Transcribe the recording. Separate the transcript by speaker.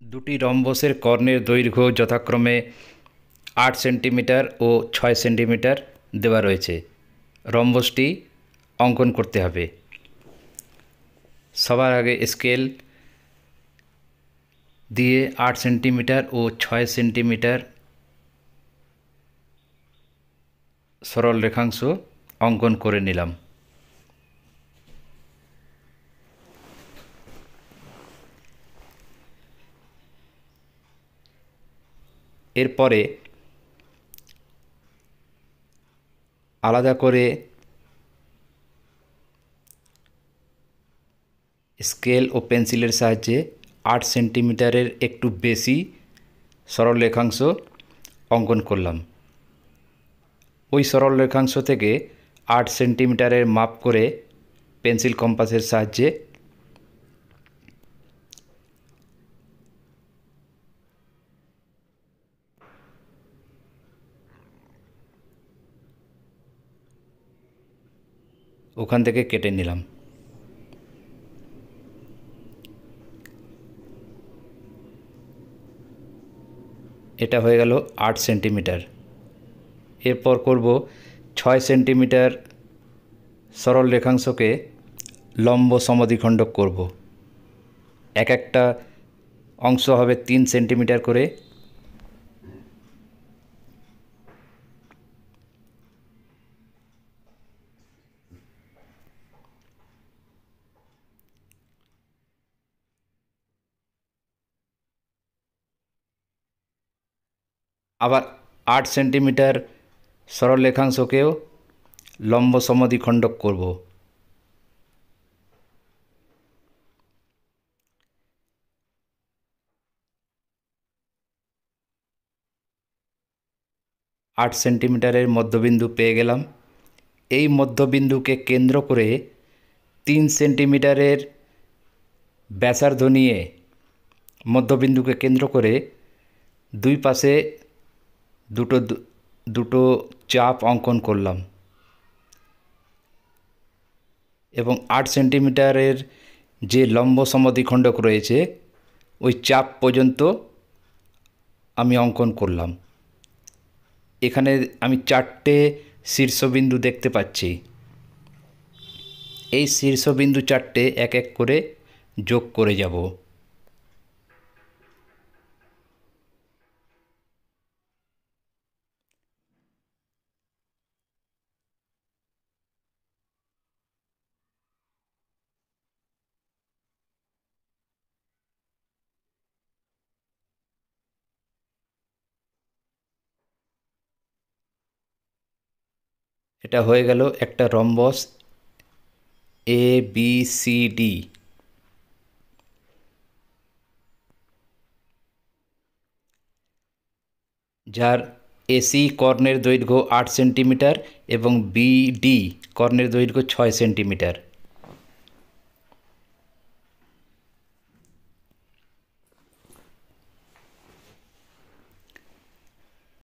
Speaker 1: দুটি রম্বসের কর্ণের দৈর্ঘ্য যথাক্রমে ৮ সেন্টিমিটার ও ৬ সেন্টিমিটার দেওয়া রয়েছে। রম্বসটি অঙ্কন করতে হবে। সবার আগে স্কেল দিয়ে ৮ সেন্টিমিটার ও ৬ সেন্টিমিটার সরল রেখাংশ অঙ্কন করে নিলাম। এরপরে আলাদা করে স্কেল ও পেন্সিলের সাহায্যে ৮ সেন্টিমিটারের একটু বেশি সরল রেখাংশ অঙ্কন করলাম। ওই সরল রেখাংশ থেকে ৮ সেন্টিমিটারের মাপ করে পেন্সিল কম্পাসের সাহায্যে ওখান থেকে কেটে নিলাম। এটা হয়ে গেল ৮ সেন্টিমিটার। এরপর করব ৬ সেন্টিমিটার সরল রেখাংশকে লম্ব সমদ্বিখণ্ডক করব। এক একটা অংশ হবে ৩ সেন্টিমিটার করে। আবার ৮ সেন্টিমিটার সরল রেখাংশকেও লম্ব সমদ্বিখণ্ডক করব। আট সেন্টিমিটারের মধ্যবিন্দু পেয়ে গেলাম। এই মধ্যবিন্দুকে কেন্দ্র করে ৩ সেন্টিমিটারের ব্যাসার্ধ নিয়ে মধ্যবিন্দুকে কেন্দ্র করে দুই পাশে দুটো দুটো চাপ অঙ্কন করলাম এবং ৮ সেন্টিমিটারের যে লম্ব সমদ্বিখণ্ডক রয়েছে ওই চাপ পর্যন্ত আমি অঙ্কন করলাম। এখানে আমি ৪টে শীর্ষবিন্দু দেখতে পাচ্ছি। এই শীর্ষবিন্দু ৪টে এক এক করে যোগ করে যাব। এটা হয়ে গেল একটা রম্বস ABCD। যার AC কর্ণের দৈর্ঘ্য ৮ সেন্টিমিটার এবং BD কর্ণের দৈর্ঘ্য ৬ সেন্টিমিটার।